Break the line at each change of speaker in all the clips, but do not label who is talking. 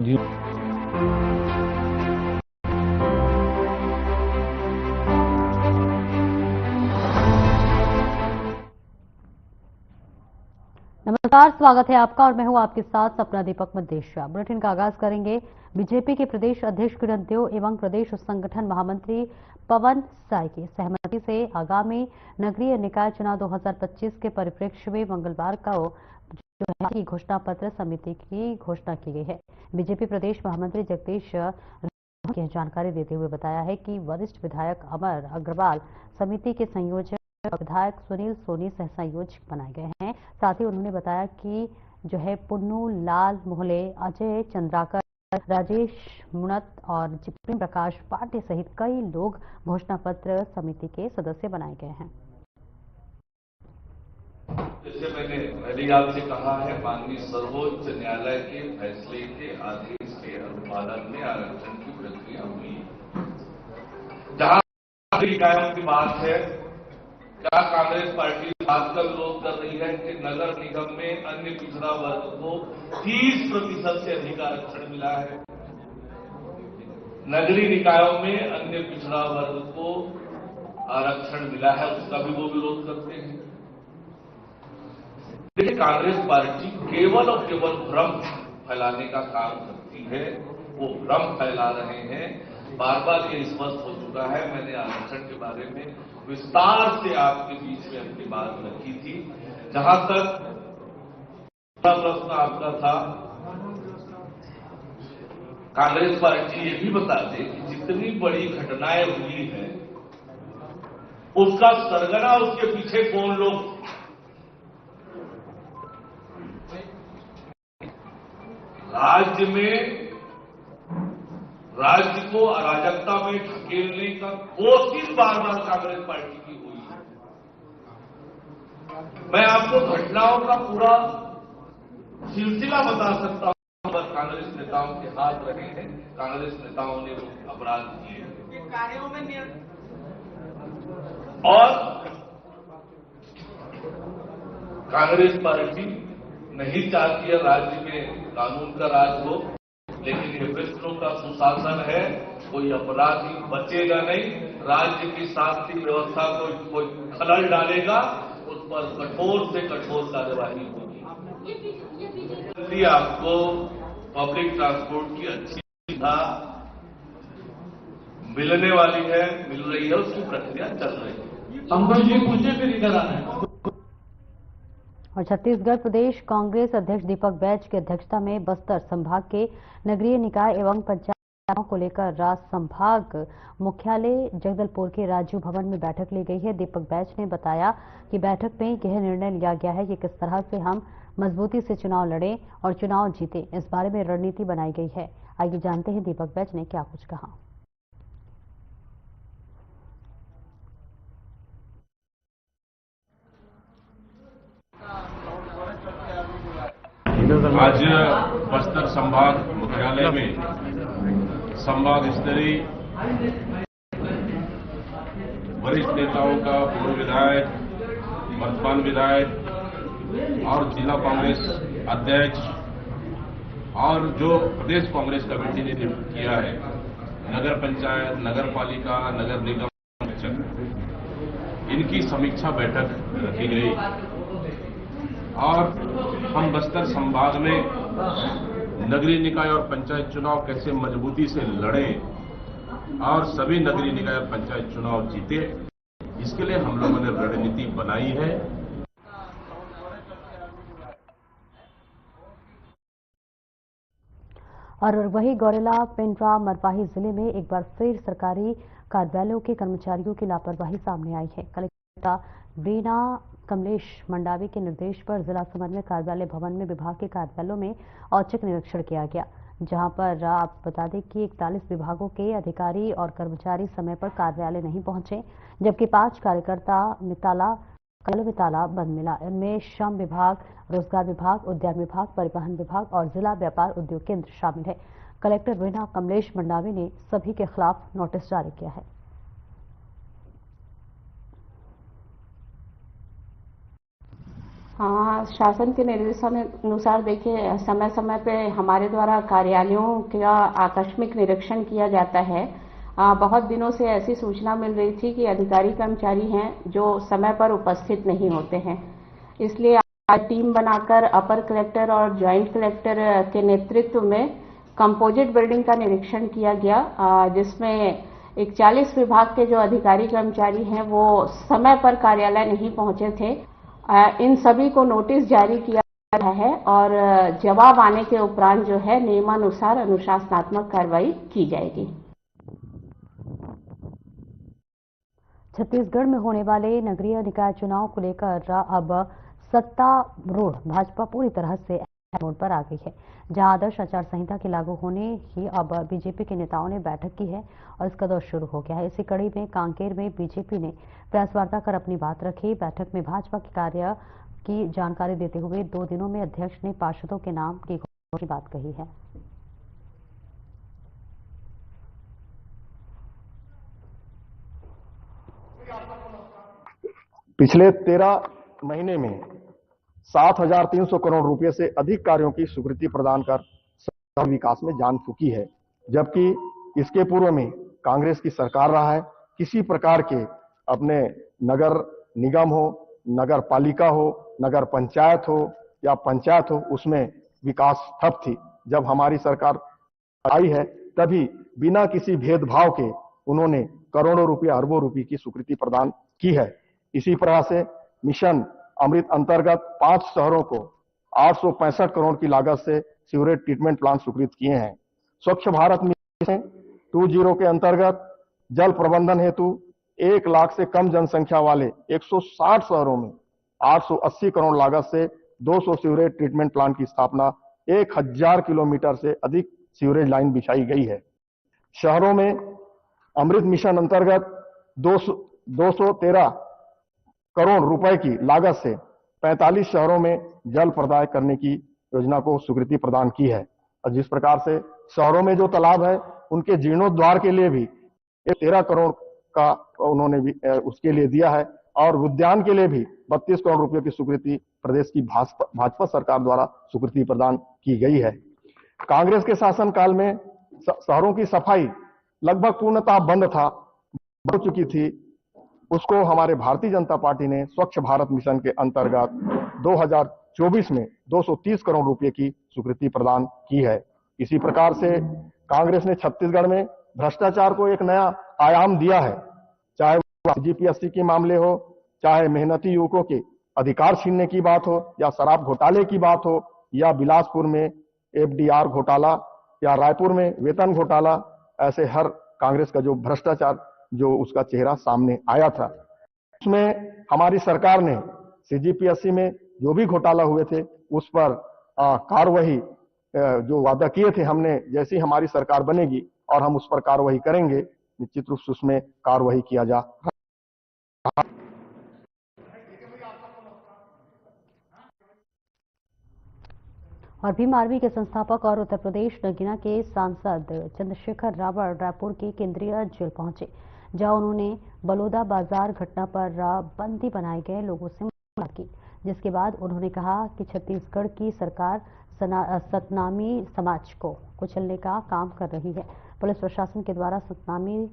जी।
नमस्कार, स्वागत है आपका और मैं हूं आपके साथ सपना दीपक मदेशिया। बुलेटिन का आगाज करेंगे बीजेपी के प्रदेश अध्यक्ष किरण देव एवं प्रदेश संगठन महामंत्री पवन साय की सहमति से आगामी नगरीय निकाय चुनाव 2025 के परिप्रेक्ष्य में मंगलवार को की घोषणा पत्र समिति की घोषणा की गई है। बीजेपी प्रदेश महामंत्री जगदीश की जानकारी देते हुए बताया है कि वरिष्ठ विधायक अमर अग्रवाल समिति के संयोजक और विधायक सुनील सोनी सह संयोजक बनाए गए हैं। साथ ही उन्होंने बताया कि जो है पुन्नू लाल मोहले, अजय चंद्राकर, राजेश मुणत और प्रेम प्रकाश पांडे सहित कई लोग घोषणा पत्र समिति के सदस्य बनाए गए हैं।
जैसे मैंने पहले आपसे कहा है, माननीय सर्वोच्च न्यायालय के फैसले के आदेश के अनुपालन में आरक्षण की प्रक्रिया हुई। जहां निकायों की बात है, क्या कांग्रेस पार्टी बात का विरोध कर रही है कि नगर निगम में अन्य पिछड़ा वर्ग को 30% से अधिक आरक्षण मिला है। नगरीय निकायों में अन्य पिछड़ा वर्ग को आरक्षण मिला है, उसका भी वो विरोध करते हैं। देखिए, कांग्रेस पार्टी केवल और केवल भ्रम फैलाने का काम करती है। वो भ्रम फैला रहे हैं। बार बार ये स्पष्ट हो चुका है। मैंने आरक्षण के बारे में विस्तार से आपके बीच में अपनी बात रखी थी। जहां तक प्रश्न आपका था, कांग्रेस पार्टी ये भी बता दे कि जितनी बड़ी घटनाएं हुई है उसका सरगना, उसके पीछे कौन लोग, राज्य को अराजकता में ढकेलने का कोशिश बार बार कांग्रेस पार्टी की हुई है। मैं आपको घटनाओं का पूरा सिलसिला बता सकता हूं, पर कांग्रेस नेताओं के हाथ रहे हैं, कांग्रेस नेताओं ने वो अपराध किए कार्यों में और कांग्रेस पार्टी नहीं चाहती है राज्य में कानून का राज हो, लेकिन ये विष्णु का सुशासन है। कोई अपराधी बचेगा नहीं। राज्य की शांति व्यवस्था को कोई खलल डालेगा, उस पर कठोर से कठोर कार्यवाही होगी। आपको पब्लिक ट्रांसपोर्ट की अच्छी सुविधा मिलने वाली है, मिल रही है, उसकी प्रक्रिया चल रही है।
हमको जी पूछे फिर इधर आना है।
और छत्तीसगढ़ प्रदेश कांग्रेस अध्यक्ष दीपक बैज की अध्यक्षता में बस्तर संभाग के नगरीय निकाय एवं पंचायतों को लेकर राज्य संभाग मुख्यालय जगदलपुर के राजू भवन में बैठक ली गई है। दीपक बैज ने बताया कि बैठक में यह निर्णय लिया गया है कि किस तरह से हम मजबूती से चुनाव लड़ें और चुनाव जीतें। इस बारे में रणनीति बनाई गई है। आइए जानते हैं दीपक बैज ने क्या कुछ कहा।
आज बस्तर संभाग मुख्यालय में संभाग स्तरीय वरिष्ठ नेताओं का, पूर्व विधायक, वर्तमान विधायक और जिला कांग्रेस अध्यक्ष और जो प्रदेश कांग्रेस कमेटी ने नियुक्त किया है, नगर पंचायत, नगर पालिका, नगर निगम, इनकी समीक्षा बैठक रखी गई और हम बस्तर संभाग में नगरीय निकाय और पंचायत चुनाव कैसे मजबूती से लड़ें और सभी नगरीय निकाय और पंचायत चुनाव जीते, इसके लिए हम लोगों ने रणनीति बनाई है।
और वहीं गौरेला, पेंड्रा, मरवाही जिले में एक बार फिर सरकारी कार्यालयों के कर्मचारियों की लापरवाही सामने आई है। कलेक्टर वीणा कमलेश मंडावी के निर्देश पर जिला समन्वय कार्यालय भवन में विभाग के कार्यालयों में औचक निरीक्षण किया गया, जहां पर आप बता दें कि 41 विभागों के अधिकारी और कर्मचारी समय पर कार्यालय नहीं पहुंचे, जबकि 5 कार्यकर्ता में ताला बंद मिला। इनमें श्रम विभाग, रोजगार विभाग, उद्यान विभाग, परिवहन विभाग और जिला व्यापार उद्योग केंद्र शामिल है। कलेक्टर वीणा कमलेश मंडावी ने सभी के खिलाफ नोटिस जारी किया है।
हाँ, शासन के निर्देशानुसार देखिए समय समय पे हमारे द्वारा कार्यालयों का आकस्मिक निरीक्षण किया जाता है। बहुत दिनों से ऐसी सूचना मिल रही थी कि अधिकारी कर्मचारी हैं जो समय पर उपस्थित नहीं होते हैं, इसलिए आज टीम बनाकर अपर कलेक्टर और जॉइंट कलेक्टर के नेतृत्व में कंपोजिट बिल्डिंग का निरीक्षण किया गया, जिसमें 41 विभाग के जो अधिकारी कर्मचारी हैं वो समय पर कार्यालय नहीं पहुंचे थे। इन सभी को नोटिस जारी किया गया है और जवाब आने के उपरांत जो है नियमानुसार अनुशासनात्मक कार्रवाई की जाएगी।
छत्तीसगढ़ में होने वाले नगरीय निकाय चुनाव को लेकर अब सत्तारूढ़ भाजपा पूरी तरह से मोड पर आ गई है, जहां आदर्श आचार संहिता के लागू होने ही अब बीजेपी के नेताओं ने बैठक की है और इसका दौर शुरू हो गया है। इसी कड़ी में कांकेर में बीजेपी ने प्रेस वार्ता कर अपनी बात रखी। बैठक में भाजपा के कार्य की जानकारी देते हुए 2 दिनों में अध्यक्ष ने पार्षदों के नाम की बात कही है।
पिछले 13 महीने में 7,300 करोड़ रुपए से अधिक कार्यों की स्वीकृति प्रदान कर शहर विकास में जान फूकी है, जबकि इसके पूर्व में कांग्रेस की सरकार रहा है। किसी प्रकार के अपने नगर निगम हो, नगर पालिका हो, नगर पंचायत हो या पंचायत हो, उसमें विकास ठप थी। जब हमारी सरकार आई है तभी बिना किसी भेदभाव के उन्होंने करोड़ों रुपए, अरबों रुपए की स्वीकृति प्रदान की है। इसी प्रकार से मिशन अमृत अंतर्गत 5 शहरों को 865 करोड़ की लागत से सीवरेज ट्रीटमेंट प्लांट स्वीकृत किए हैं। स्वच्छ भारत मिशन 2.0 के अंतर्गत जल प्रबंधन हेतु 1 लाख से कम जनसंख्या वाले 160 शहरों में 880 करोड़ लागत से 200 सीवरेज ट्रीटमेंट प्लांट की स्थापना, 1000 किलोमीटर से अधिक सीवरेज लाइन बिछाई गई है। शहरों में अमृत मिशन अंतर्गत 213 करोड़ रुपए की लागत से 45 शहरों में जल प्रदाय करने की योजना को स्वीकृति प्रदान की है। और जिस प्रकार से शहरों में जो तालाब है उनके जीर्णोद्धार के लिए भी 13 करोड़ का उन्होंने भी उसके लिए दिया है और उद्यान के लिए भी 32 करोड़ रुपए की स्वीकृति प्रदेश की भाजपा सरकार द्वारा स्वीकृति प्रदान की गई है। कांग्रेस के शासनकाल में शहरों की सफाई लगभग पूर्णतः बंद था, बढ़ चुकी थी। उसको हमारे भारतीय जनता पार्टी ने स्वच्छ भारत मिशन के अंतर्गत 2024 में 230 करोड़ रुपए की स्वीकृति प्रदान की है। इसी प्रकार से कांग्रेस ने छत्तीसगढ़ में भ्रष्टाचार को एक नया आयाम दिया है, चाहे वो जीपीएससी के मामले हो, चाहे मेहनती युवकों के अधिकार छीनने की बात हो, या शराब घोटाले की बात हो, या बिलासपुर में एफडीआर घोटाला, या रायपुर में वेतन घोटाला। ऐसे हर कांग्रेस का जो भ्रष्टाचार जो उसका चेहरा सामने आया था, उसमें हमारी सरकार ने सीजीपीएससी में जो भी घोटाला हुए थे उस पर कार्रवाई जो वादा किए थे हमने, जैसी हमारी सरकार बनेगी और हम उस पर कार्रवाई करेंगे, निश्चित रूप से उसमें कार्रवाई किया जा।
और भीम आर्मी के संस्थापक और उत्तर प्रदेश नगीना के सांसद चंद्रशेखर रावण रायपुर की केंद्रीय जेल पहुंचे, जहां उन्होंने बलौदा बाजार घटना पर बंदी बनाए गए लोगों से मुलाकात की, जिसके बाद उन्होंने कहा कि छत्तीसगढ़ की सरकार सतनामी समाज को कुचलने का काम कर रही है। पुलिस प्रशासन के द्वारा सतनामी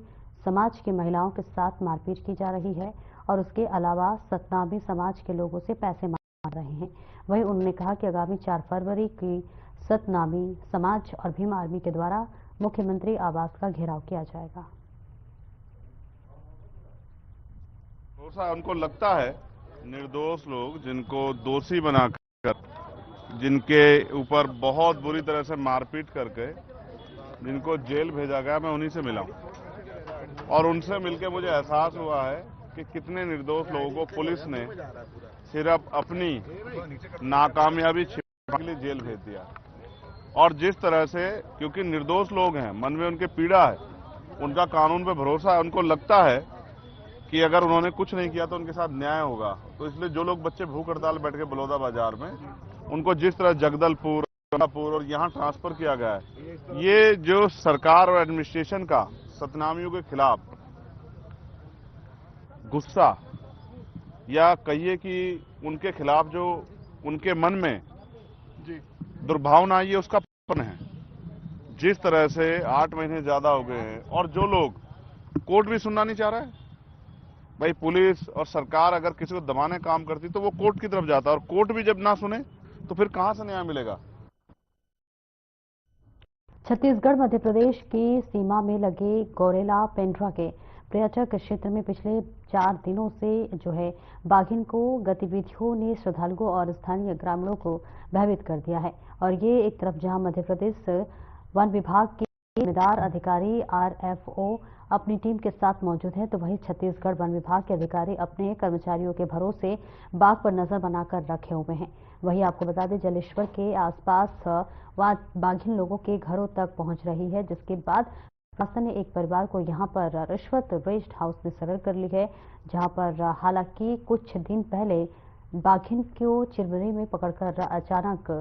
समाज की महिलाओं के साथ मारपीट की जा रही है और उसके अलावा सतनामी समाज के लोगों से पैसे मांग रहे हैं। वहीं उन्होंने कहा कि आगामी 4 फरवरी की सतनामी समाज और भीम आर्मी के द्वारा मुख्यमंत्री आवास का घेराव किया जाएगा।
उनको लगता है निर्दोष लोग जिनको दोषी बनाकर, जिनके ऊपर बहुत बुरी तरह से मारपीट करके जिनको जेल भेजा गया, मैं उन्हीं से मिला हूं और उनसे मिलकर मुझे एहसास हुआ है कि कितने निर्दोष लोगों को पुलिस ने सिर्फ अपनी नाकामयाबी छिपाने के लिए जेल भेज दिया। और जिस तरह से, क्योंकि निर्दोष लोग हैं, मन में उनके पीड़ा है, उनका कानून पे भरोसा है, उनको लगता है कि अगर उन्होंने कुछ नहीं किया तो उनके साथ न्याय होगा। तो इसलिए जो लोग बच्चे भूख हड़ताल बैठ के बलौदा बाजार में, उनको जिस तरह जगदलपुर और यहाँ ट्रांसफर किया गया है, ये जो सरकार और एडमिनिस्ट्रेशन का सतनामियों के खिलाफ गुस्सा, या कहिए कि उनके खिलाफ जो उनके मन में दुर्भावना आई है उसका पतन है। जिस तरह से 8 महीने ज्यादा हो गए हैं और जो लोग कोर्ट भी सुनना नहीं चाह रहा है, भाई पुलिस और सरकार अगर किसी को दबाने काम करती तो वो कोर्ट की तरफ जाता, और कोर्ट भी जब ना सुने तो फिर कहां से न्याय मिलेगा।
छत्तीसगढ़ मध्य प्रदेश की सीमा में लगे गौरेला पेंड्रा के पर्यटक क्षेत्र में पिछले 4 दिनों से जो है बाघिन को गतिविधियों ने श्रद्धालुओं और स्थानीय ग्रामीणों को भयभीत कर दिया है। और ये एक तरफ जहां मध्य प्रदेश वन विभाग के जिम्मेदार अधिकारी आरएफओ अपनी टीम के साथ मौजूद है, तो वहीं छत्तीसगढ़ वन विभाग के अधिकारी अपने कर्मचारियों के भरोसे बाघ पर नजर बनाकर रखे हुए हैं। वहीं आपको बता दें जलेश्वर के आसपास बाघिन लोगों के घरों तक पहुंच रही है, जिसके बाद प्रशासन ने एक परिवार को यहां पर रिश्वत रेस्ट हाउस में सरेंडर कर ली है, जहां पर हालांकि कुछ दिन पहले बाघिन को चिरमिरी में पकड़कर अचानक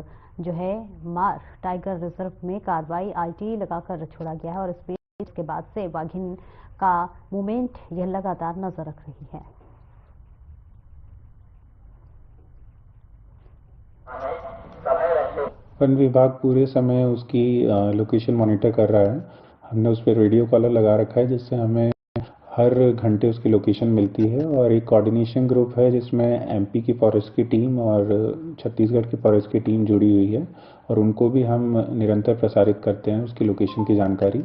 जो है मार टाइगर रिजर्व में कार्रवाई आईटी लगाकर छोड़ा गया है। और इसके बाद से बाघिन का मूवमेंट यह लगातार नजर रख रही है।
वन विभाग पूरे समय उसकी लोकेशन मॉनिटर कर रहा है। हमने उस पर रेडियो कॉलर लगा रखा है, जिससे हमें हर घंटे उसकी लोकेशन मिलती है। और एक कोऑर्डिनेशन ग्रुप है जिसमें एमपी की फॉरेस्ट की टीम और छत्तीसगढ़ की फॉरेस्ट की टीम जुड़ी हुई है, और उनको भी हम निरंतर प्रसारित करते हैं उसकी लोकेशन की जानकारी।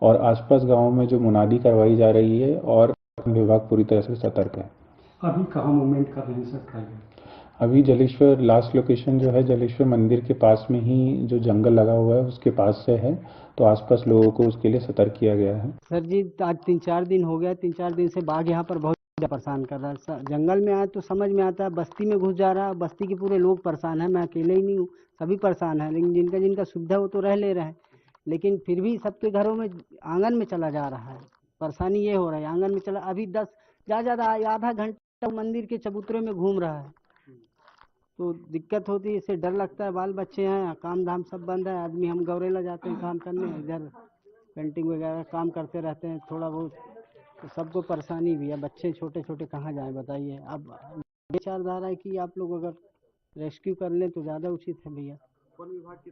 और आसपास गाँव में जो मुनादी करवाई जा रही है, और वन विभाग पूरी तरह से सतर्क है।
अभी कहाँ मूवमेंट कर रहे हैं सर टाइगर?
अभी जलेश्वर लास्ट लोकेशन जो है जलेश्वर मंदिर के पास में ही जो जंगल लगा हुआ है उसके पास से है, तो आसपास लोगों को उसके लिए सतर्क किया गया है।
सर जी आज 3-4 दिन हो गया, 3-4 दिन से बाघ यहाँ पर बहुत परेशान कर रहा है। जंगल में आए तो समझ में आता है, बस्ती में घुस जा रहा है, बस्ती के पूरे लोग परेशान है। मैं अकेले ही नहीं हूँ, सभी परेशान है, लेकिन जिनका सुविधा वो तो रह ले रहे हैं, लेकिन फिर भी सबके घरों में आंगन में चला जा रहा है। परेशानी ये हो रहा है, आंगन में चला अभी 10 ज़्यादा आधा घंटा मंदिर के चबूतरे में घूम रहा है, तो दिक्कत होती है। इससे डर लगता है, बाल बच्चे हैं, काम धाम सब बंद है। आदमी हम गौरेला जाते हैं काम करने, इधर पेंटिंग वगैरह काम करते रहते हैं थोड़ा बहुत, तो सबको परेशानी भी है। बच्चे छोटे छोटे कहाँ जाएं बताइए। अब विचारधारा है कि आप लोग अगर रेस्क्यू कर लें तो ज़्यादा उचित है भैया। वन विभाग की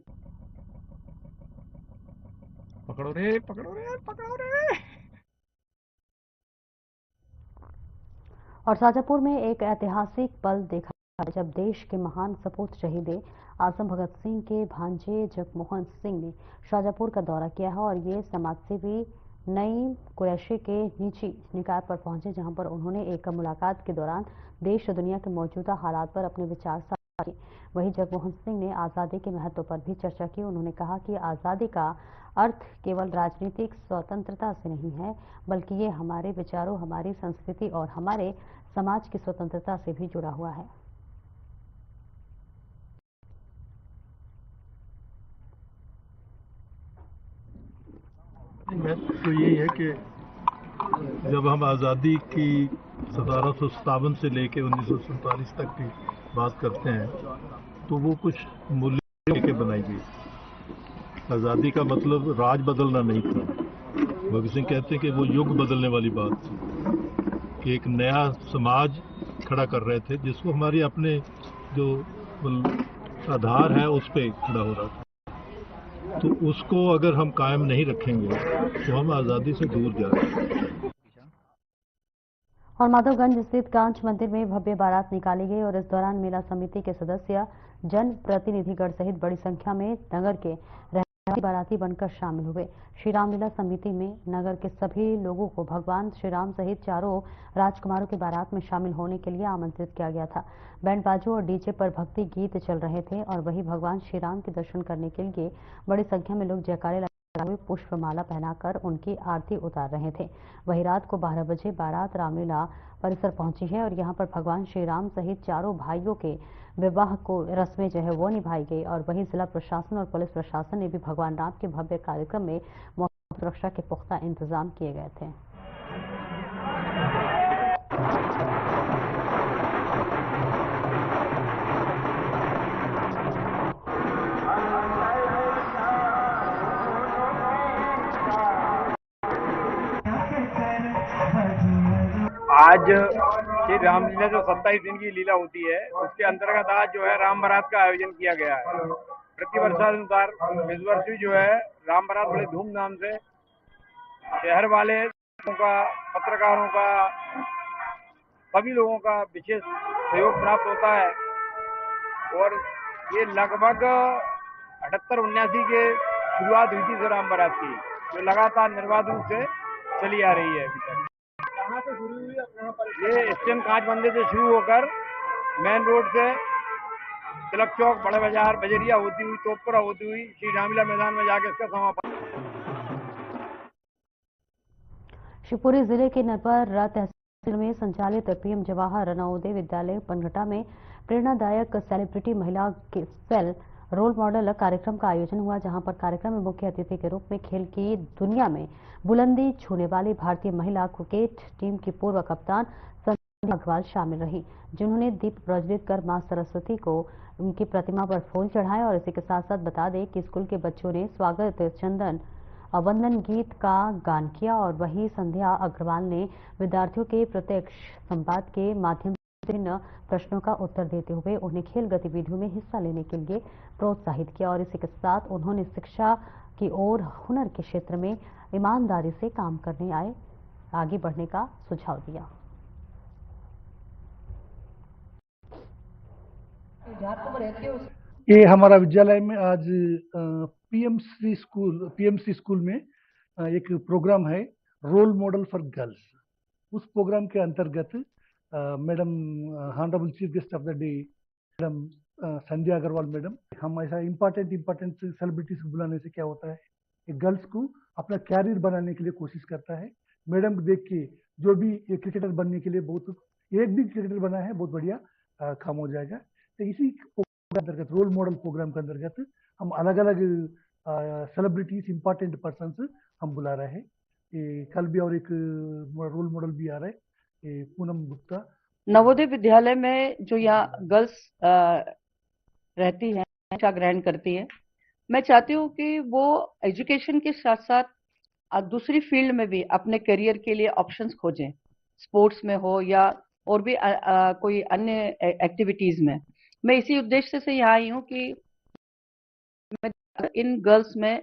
पकड़ो रे पकड़ो रे पकड़ो रे।
और शाजापुर में एक ऐतिहासिक पल देखा जब देश के महान सपूत शहीद आजम भगत सिंह के भांजे जगमोहन सिंह ने शाजापुर का दौरा किया है। और ये समाजसेवी नईम कुरैशी के निजी निकाय पर पहुंचे, जहां पर उन्होंने एक मुलाकात के दौरान देश और दुनिया के मौजूदा हालात पर अपने विचार साझा किए। वहीं जगमोहन सिंह ने आज़ादी के महत्व पर भी चर्चा की। उन्होंने कहा कि आज़ादी का अर्थ केवल राजनीतिक स्वतंत्रता से नहीं है, बल्कि ये हमारे विचारों, हमारी संस्कृति और हमारे समाज की स्वतंत्रता से भी जुड़ा हुआ है।
तो यही है कि जब हम आज़ादी की 1757 से लेकर 1947 तक की बात करते हैं, तो वो कुछ मूल्य लेके बनाई गई। आज़ादी का मतलब राज बदलना नहीं था। भगत सिंह कहते हैं कि वो युग बदलने वाली बात थी, कि एक नया समाज खड़ा कर रहे थे, जिसको हमारे अपने जो आधार है उस पर खड़ा हो रहा था। तो उसको अगर हम कायम नहीं रखेंगे तो हम आज़ादी से दूर जा रहे हैं।
और माधवगंज स्थित कांच मंदिर में भव्य बारात निकाली गई, और इस दौरान मेला समिति के सदस्य, जन प्रतिनिधिगण सहित बड़ी संख्या में नगर के रहवासी बाराती बनकर शामिल हुए। श्री रामलीला समिति में नगर के सभी लोगों को भगवान श्री राम सहित चारों राजकुमारों के बारात में शामिल होने के लिए आमंत्रित किया गया था। बैंड बाजों और डीजे पर भक्ति गीत चल रहे थे, और वहीं भगवान श्री राम के दर्शन करने के लिए बड़ी संख्या में लोग जयकारे लगाए हुए पुष्पमाला पहनाकर उनकी आरती उतार रहे थे। वहीं रात को 12 बजे बारात रामलीला परिसर पहुंची है, और यहां पर भगवान श्री राम सहित चारों भाइयों के विवाह को रस्में जो है वो निभाई गई। और वहीं जिला प्रशासन और पुलिस प्रशासन ने भी भगवान राम के भव्य कार्यक्रम में सुरक्षा के पुख्ता इंतजाम किए गए थे।
आज श्री रामलीला जो 27 दिन की लीला होती है, उसके अंतर्गत आज जो है राम बारात का आयोजन किया गया है। प्रतिवर्षानुसार इस वर्ष भी जो है राम बारात बड़े धूमधाम से शहर वाले का, पत्रकारों का, सभी लोगों का विशेष सहयोग प्राप्त होता है और ये लगभग 78-79 के शुरुआत हुई थी राम बारात की, जो लगातार निर्बाध रूप से चली आ रही है अभी तक। कहाँ से शुरू हुई? ये स्टेशन कांच मंदिर से शुरू होकर मेन रोड से तिलक चौक, बड़े बाजार, बजरिया होती हुई, तोपपुरा होती हुई श्री रामलीला मैदान में जाकर इसका समापन।
शिवपुरी जिले के नरपरा तहसील में संचालित पीएम जवाहर नवोदय विद्यालय पनघटा में प्रेरणादायक सेलिब्रिटी महिला के सेल रोल मॉडल कार्यक्रम का आयोजन हुआ, जहां पर कार्यक्रम में मुख्य अतिथि के रूप में खेल की दुनिया में बुलंदी छूने वाली भारतीय महिला क्रिकेट टीम की पूर्व कप्तान संध्या अग्रवाल शामिल रही, जिन्होंने दीप प्रज्वलित कर मां सरस्वती को उनकी प्रतिमा पर फूल चढ़ाए। और इसी के साथ साथ बता दें कि स्कूल के बच्चों ने स्वागत चंदन वंदन गीत का गान किया और वहीं संध्या अग्रवाल ने विद्यार्थियों के प्रत्यक्ष संवाद के माध्यम से विभिन्न प्रश्नों का उत्तर देते हुए उन्हें खेल गतिविधियों में हिस्सा लेने के लिए प्रोत्साहित किया। और इसी के साथ उन्होंने शिक्षा की ओर हुनर के क्षेत्र में ईमानदारी से काम करने आगे बढ़ने का सुझाव दिया।
ये हमारा विद्यालय में आज पीएमसी स्कूल में एक प्रोग्राम है, रोल मॉडल फॉर गर्ल्स। उस प्रोग्राम के अंतर्गत madam honourable chief guest of the day madam Sandhya Agarwal madam, हम ऐसा इम्पोर्टेंट सेलिब्रिटीज को बुलाने से क्या होता है, एक गर्ल्स को अपना कैरियर बनाने के लिए कोशिश करता है। मैडम को देख के जो भी एक क्रिकेटर बनने के लिए एक भी क्रिकेटर बना है, बहुत बढ़िया काम हो जाएगा। तो इसी अंतर्गत रोल मॉडल प्रोग्राम के अंतर्गत हम अलग अलग सेलिब्रिटीज, इंपॉर्टेंट पर्सन्स हम बुला रहे हैं। कल भी और एक रोल मॉडल भी आ रहा है, पूनम गुप्ता।
नवोदय विद्यालय में जो यहाँ गर्ल्स रहती हैं, शिक्षा ग्रहण करती हैं, मैं चाहती हूँ कि वो एजुकेशन के साथ साथ दूसरी फील्ड में भी अपने करियर के लिए ऑप्शंस खोजें, स्पोर्ट्स में हो या और भी कोई अन्य एक्टिविटीज में। मैं इसी उद्देश्य से यहाँ आई हूँ कि इन गर्ल्स में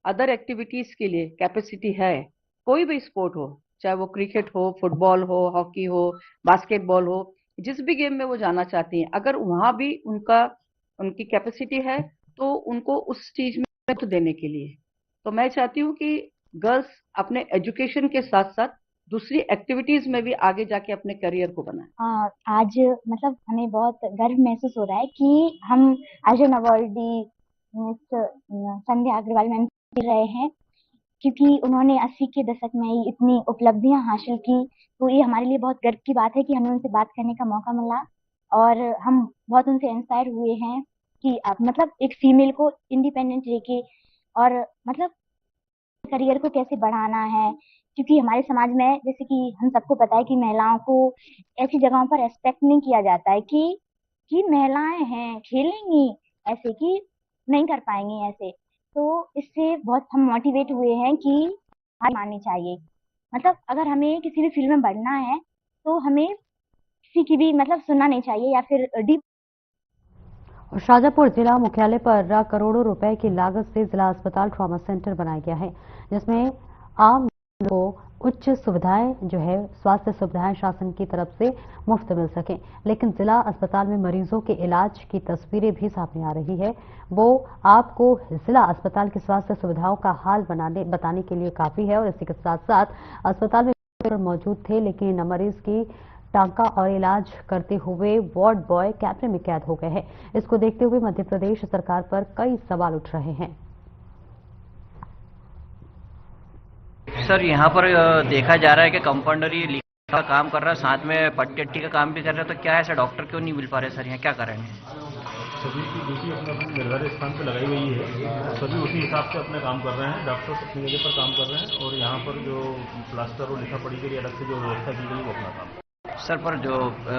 अदर एक्टिविटीज के लिए कैपेसिटी है, कोई भी स्पोर्ट हो, चाहे वो क्रिकेट हो, फुटबॉल हो, हॉकी हो, बास्केटबॉल हो, जिस भी गेम में वो जाना चाहती हैं, अगर वहां भी उनकी कैपेसिटी है तो उनको उस चीज में तो देने के लिए। तो मैं चाहती हूँ कि गर्ल्स अपने एजुकेशन के साथ साथ दूसरी एक्टिविटीज में भी आगे जाके अपने करियर को बनाएं।
आज मतलब हमें बहुत गर्व महसूस हो रहा है कि हम आज अवार्डी मिस संध्या अग्रवाल मैम मिल रहे हैं, क्योंकि उन्होंने 80 के दशक में ही इतनी उपलब्धियां हासिल की। तो ये हमारे लिए बहुत गर्व की बात है कि हमें उनसे बात करने का मौका मिला और हम बहुत उनसे इंस्पायर हुए हैं कि आप मतलब एक फीमेल को इंडिपेंडेंट रह और मतलब करियर को कैसे बढ़ाना है, क्योंकि हमारे समाज में जैसे कि हम सबको पता है कि महिलाओं को ऐसी जगहों पर रेस्पेक्ट नहीं किया जाता है कि महिलाएं हैं, खेलेंगी, ऐसे कि नहीं कर पाएंगी ऐसे। तो इससे बहुत हम मोटिवेट हुए हैं कि हार माननी चाहिए। मतलब अगर हमें किसी भी फील्ड में बढ़ना है तो हमें किसी की भी मतलब सुनना नहीं चाहिए या फिर डीप।
शाजापुर जिला मुख्यालय पर करोड़ों रुपए की लागत से जिला अस्पताल ट्रॉमा सेंटर बनाया गया है, जिसमें आम लोगों को उच्च सुविधाएं जो है स्वास्थ्य सुविधाएं शासन की तरफ से मुफ्त मिल सकें। लेकिन जिला अस्पताल में मरीजों के इलाज की तस्वीरें भी सामने आ रही है। वो आपको जिला अस्पताल की स्वास्थ्य सुविधाओं का हाल बताने के लिए काफी है। और इसी के साथ साथ अस्पताल में मौजूद थे, लेकिन मरीज की टांका और इलाज करते हुए वार्ड बॉय कैमरे में कैद हो गए हैं। इसको देखते हुए मध्य प्रदेश सरकार पर कई सवाल उठ रहे हैं।
सर, यहाँ पर देखा जा रहा है कि कंपाउंडरी लिखा का काम कर रहा है, साथ में पट्टी का काम भी कर रहा है, तो क्या है सर, डॉक्टर क्यों नहीं मिल पा रहे सर, यहाँ क्या करेंगे?
सभी की ड्यूटी अपने अपने निर्धारित स्थान पर लगाई गई है, सभी उसी हिसाब से अपने काम कर रहे हैं, डॉक्टर अपनी जगह पर काम कर रहे हैं और यहाँ पर जो प्लास्टर और लिखा पढ़ी के लिए अलग से जो व्यवस्था की गई वो अपना काम।
सर, पर जो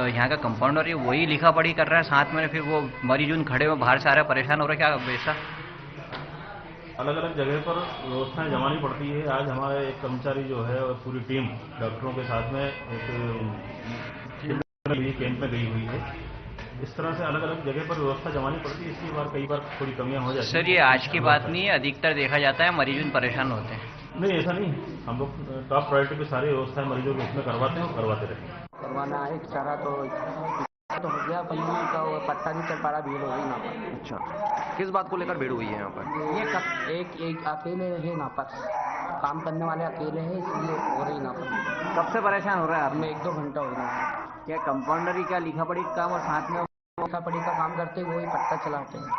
यहाँ का कंपाउंडर है वही लिखा पढ़ी कर रहा है, साथ में फिर वो मरीज उन खड़े हुए बाहर से आ रहे परेशान हो रहे, क्या वैसा
अलग अलग जगह पर व्यवस्थाएं जमानी पड़ती है। आज हमारे एक कर्मचारी जो है और पूरी टीम डॉक्टरों के साथ में एक बजे कैंप में गई हुई है। इस तरह से अलग अलग जगह पर व्यवस्था जमानी पड़ती है, इसलिए कई बार थोड़ी कमियां हो जाती हैं।
सर ये आज की बात नहीं है, अधिकतर देखा जाता है मरीज परेशान होते हैं।
नहीं, ऐसा नहीं, हम लोग टॉप प्रायोरिटी पे सारी व्यवस्थाएं मरीजों के उसमें करवाते हैं और करवाते रहते हैं।
करवाना एक चारा तो हो गया, पन्नी का पट्टा नहीं चल पा रहा, भीड़ हो गई यहाँ पर।
अच्छा, किस बात को लेकर भीड़ हुई है यहाँ पर?
ये एक अकेले है यहाँ पर, काम करने वाले अकेले हैं, इसलिए हो रही यहाँ पर।
कब से परेशान हो रहा है आप?
हमें 1-2 घंटा हो गया।
क्या कंपाउंडरी, क्या लिखा पढ़ी का काम और साथ में
लिखा पढ़ी का काम करते वही पट्टा चलाते हैं।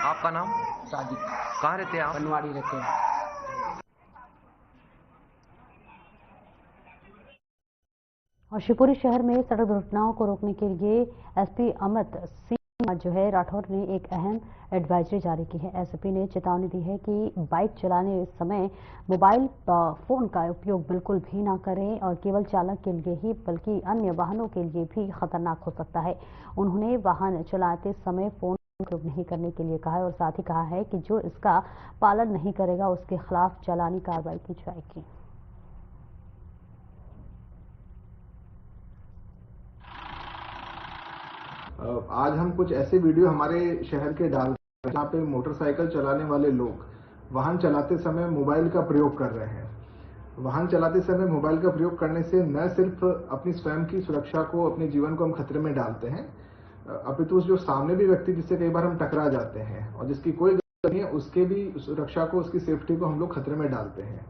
आपका नाम?
सादिक।
कहाँ रहते हैं आप?
बनवाड़ी रहते हैं।
और शिवपुरी शहर में सड़क दुर्घटनाओं को रोकने के लिए एसपी अमित सिंह जो है राठौर ने एक अहम एडवाइजरी जारी की है। एसपी ने चेतावनी दी है कि बाइक चलाने समय मोबाइल फोन का उपयोग बिल्कुल भी ना करें और केवल चालक के लिए ही बल्कि अन्य वाहनों के लिए भी खतरनाक हो सकता है। उन्होंने वाहन चलाते समय फोन का उपयोग नहीं करने के लिए कहा है और साथ ही कहा है कि जो इसका पालन नहीं करेगा उसके खिलाफ चालानी कार्रवाई की जाएगी।
आज हम कुछ ऐसे वीडियो हमारे शहर के डाल रहे हैं जहाँ पे मोटरसाइकिल चलाने वाले लोग वाहन चलाते समय मोबाइल का प्रयोग कर रहे हैं। वाहन चलाते समय मोबाइल का प्रयोग करने से न सिर्फ अपनी स्वयं की सुरक्षा को, अपने जीवन को हम खतरे में डालते हैं, अपितु जो सामने भी व्यक्ति जिससे कई बार हम टकरा जाते हैं और जिसकी कोई गलती नहीं है, उसके भी सुरक्षा को, उसकी सेफ्टी को हम लोग खतरे में डालते हैं।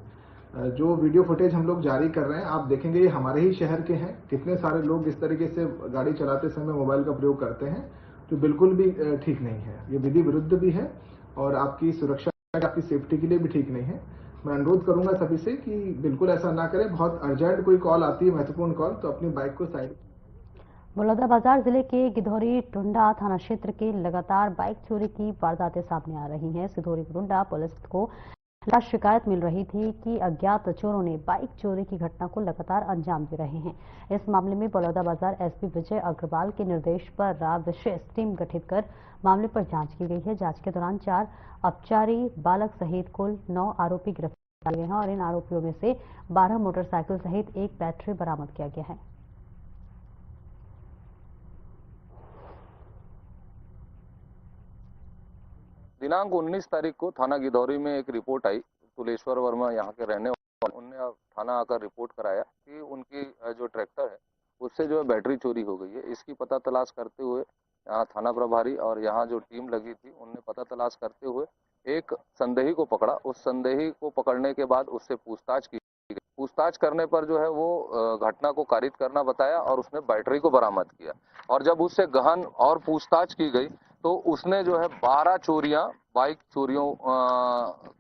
जो वीडियो फुटेज हम लोग जारी कर रहे हैं, आप देखेंगे ये हमारे ही शहर के हैं। कितने सारे लोग इस तरीके से गाड़ी चलाते समय मोबाइल का प्रयोग करते हैं, जो बिल्कुल भी ठीक नहीं है। ये विधि विरुद्ध भी है और आपकी सुरक्षा, आपकी सेफ्टी के लिए भी ठीक नहीं है। मैं अनुरोध करूंगा सभी से कि बिल्कुल ऐसा ना करें। बहुत अर्जेंट कोई कॉल आती है, महत्वपूर्ण कॉल, तो अपनी बाइक को साइड।
बलौदाबाजार जिले के गिधौरी टुंडा थाना क्षेत्र के लगातार बाइक चोरी की वारदातें सामने आ रही हैं। सिधौरी टुंडा पुलिस को शिकायत मिल रही थी कि अज्ञात चोरों ने बाइक चोरी की घटना को लगातार अंजाम दे रहे हैं। इस मामले में बलौदाबाजार एसपी विजय अग्रवाल के निर्देश पर विशेष टीम गठित कर मामले पर जांच की गई है। जांच के दौरान 4 अपचारी बालक सहित कुल 9 आरोपी गिरफ्तार किए हैं और इन आरोपियों में से 12 मोटरसाइकिल सहित एक बैटरी बरामद किया गया है।
दिनांक 19 तारीख को थाना गिधौरी में एक रिपोर्ट आई। तुलेश्वर वर्मा यहाँ के रहने वाले, उनने थाना आकर रिपोर्ट कराया कि उनकी जो ट्रैक्टर है उससे जो है बैटरी चोरी हो गई है। इसकी पता तलाश करते हुए यहाँ थाना प्रभारी और यहाँ जो टीम लगी थी उनने पता तलाश करते हुए एक संदेही को पकड़ा। उस संदेही को पकड़ने के बाद उससे पूछताछ की। पूछताछ करने पर जो है वो घटना को कारित करना बताया और उसने बैटरी को बरामद किया। और जब उससे गहन और पूछताछ की गई तो उसने जो है 12 चोरियां, बाइक चोरियों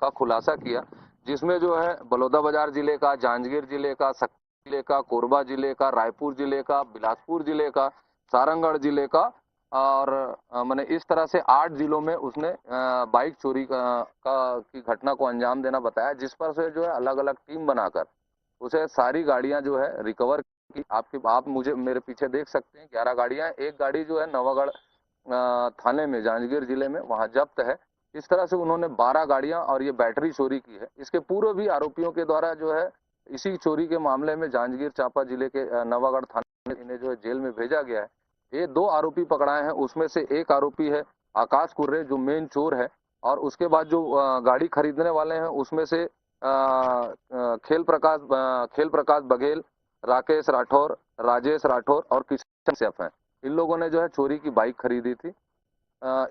का खुलासा किया, जिसमें जो है बलौदाबाजार जिले का, जांजगीर जिले का, सक्ती जिले का, कोरबा जिले का, रायपुर जिले का, बिलासपुर जिले का, सारंगगढ़ जिले का और मैंने इस तरह से 8 जिलों में उसने बाइक चोरी की घटना को अंजाम देना बताया, जिस पर से जो है अलग अलग टीम बनाकर उसे सारी गाड़ियां जो है रिकवर की। आप मुझे मेरे पीछे देख सकते हैं 11 गाड़ियां। एक गाड़ी जो है नवागढ़ थाने में, जांजगीर जिले में, वहां जब्त है। इस तरह से उन्होंने 12 गाड़ियां और ये बैटरी चोरी की है। इसके पूर्व भी आरोपियों के द्वारा जो है इसी चोरी के मामले में जांजगीर चांपा जिले के नवागढ़ थाने में इन्हें जो है जेल में भेजा गया है। ये 2 आरोपी पकड़ाए हैं, उसमें से एक आरोपी है आकाश कुर्रे जो मेन चोर है। और उसके बाद जो गाड़ी खरीदने वाले हैं उसमें से खेल प्रकाश बघेल, राकेश राठौर, राजेश राठौर और किशन सैफ हैं। इन लोगों ने जो है चोरी की बाइक खरीदी थी।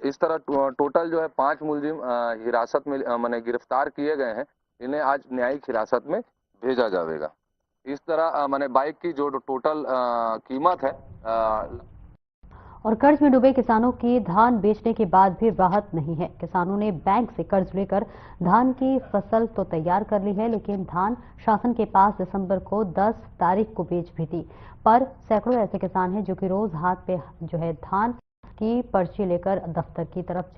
इस तरह टोटल जो है 5 मुलजिम हिरासत में माने गिरफ्तार किए गए हैं। इन्हें आज न्यायिक हिरासत में भेजा जाएगा। इस तरह माने बाइक की जो टोटल कीमत है।
और कर्ज में डूबे किसानों की धान बेचने के बाद भी राहत नहीं है। किसानों ने बैंक से कर्ज लेकर धान की फसल तो तैयार कर ली है, लेकिन धान शासन के पास दिसंबर को 10 तारीख को बेच भी दी। पर सैकड़ों ऐसे किसान हैं जो कि रोज हाथ पे जो है धान की पर्ची लेकर दफ्तर की तरफ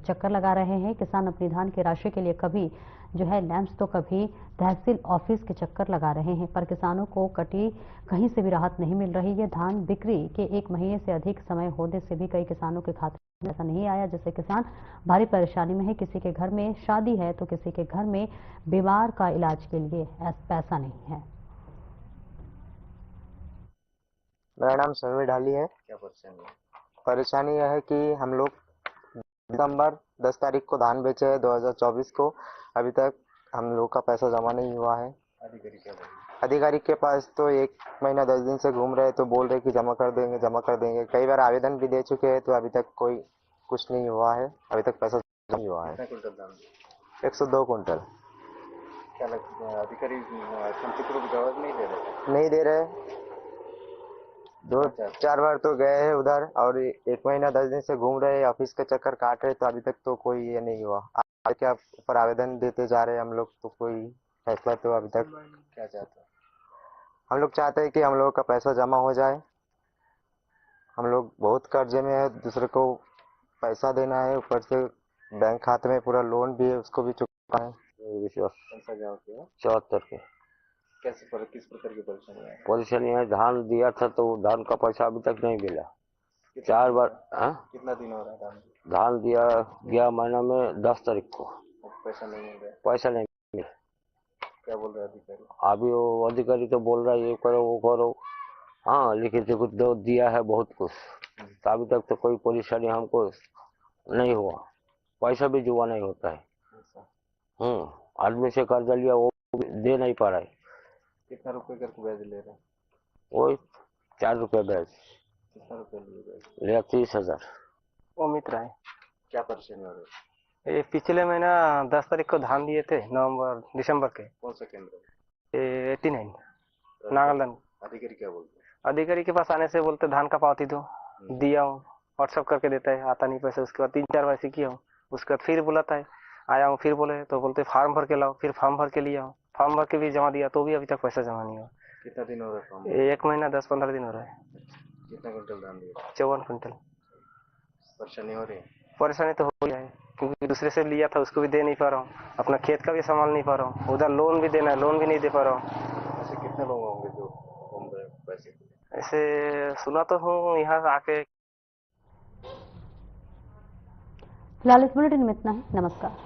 चक्कर लगा रहे हैं। किसान अपनी धान की राशि के लिए कभी जो है लैंप्स तो कभी तहसील ऑफिस के चक्कर लगा रहे हैं, पर किसानों को कहीं से भी राहत नहीं मिल रही है। धान बिक्री के 1 महीने से अधिक समय होने से भी कई किसानों के खाते में ऐसा नहीं आया, जिससे किसान भारी परेशानी में है। किसी के घर में शादी है तो किसी के घर में बीमार का इलाज के लिए पैसा नहीं है।
मेरा नाम समीर ढाली है।
क्या परेशानी है?
परेशानी यह है कि हम लोग दिसंबर 10 तारीख को धान बेचे हैं 2024 को, अभी तक हम लोग का पैसा जमा नहीं हुआ है।
अधिकारी क्या बोल रहे हैं?
अधिकारी के पास तो 1 महीना 10 दिन से घूम रहे, तो बोल रहे कि जमा कर देंगे जमा कर देंगे। कई बार आवेदन भी दे चुके हैं, तो अभी तक कोई कुछ नहीं हुआ है, अभी तक पैसा जमा नहीं हुआ है।
कितना कुंटल धान?
102 कुंटल।
क्या लगता है अधिकारी समुचित रूप जवाब नहीं दे रहे?
नहीं दे रहे, 2-4 बार तो गए हैं उधर, और 1 महीना 10 दिन से घूम रहे, ऑफिस के चक्कर काट रहे, तो अभी तक तो कोई ये नहीं हुआ। क्या ऊपर आवेदन देते जा रहे हैं हम लोग, तो कोई फैसला तो अभी तक।
क्या चाहते हैं?
हम लोग चाहते हैं कि हम लोग का पैसा जमा हो जाए। हम लोग बहुत कर्जे में है, दूसरे को पैसा देना है, ऊपर से बैंक खाते में पूरा लोन भी है, उसको भी चुकाना है।
विश्वास कौन सा गाँव के हो?
74 के।
किस प्रकार की परेशानी है?
परेशानी है, धान दिया था तो धान का पैसा अभी तक नहीं मिला। 4 बार।
कितना दिन हो रहा है धान?
धान दिया गया महीना में 10 तारीख को,
पैसा नहीं मिल रहा?
पैसा नहीं मिला।
क्या बोल रहे अधिकारी?
अभी वो अधिकारी तो बोल रहा है ये करो वो करो, हाँ लिखित कुछ दो दिया है बहुत कुछ, तो अभी तक तो कोई परेशानी हमको नहीं हुआ। पैसा भी जुआ नहीं होता है। आदमी से कर्जा लिया वो दे नहीं पा रहा है।
कितना रुपए करके ब्याज ले रहे हैं?
वही 4 रुपये ब्याज।
कितना रुपए लिए ब्याज?
लिया 30,000।
अमित राय। क्या परेशानी हो रही है?
ये पिछले महीना 10 तारीख को धान दिए थे, दिसंबर के।
कौन सा केंद्र?
89 नागालैंड।
अधिकारी क्या बोलते हैं?
अधिकारी के पास आने से बोलते धान का पावती दो, दिया हूँ, व्हाट्सअप करके देता है, आता नहीं पैसा। उसके बाद 3-4 बार ऐसे किया हूँ, उसके बाद फिर बुलाता है, आया हूँ, फिर बोले तो बोलते फार्म भर के लाओ, फिर फार्म भर के लिया हूँ, फार्म भर के भी जमा दिया, तो भी अभी तक पैसा जमा नहीं हुआ।
कितना दिन हो रहा है फॉर्म?
1 महीना 10-15 दिन हो रहा है।
कितना कुंटल धान दिया?
54 कुंटल।
परेशानी हो रही है?
परेशानी तो हो रही है, क्योंकि दूसरे से लिया था उसको भी दे नहीं पा रहा हूँ, अपना खेत का भी संभाल नहीं पा रहा हूँ, उधर लोन भी देना है, लोन भी नहीं दे पा रहा हूँ।
ऐसे कितने लोग होंगे जो घूम रहे पैसे के लिए?
ऐसे सुना तो हूँ यहाँ आके।
फिलहाल इस बुलेटिन में इतना ही। नमस्कार।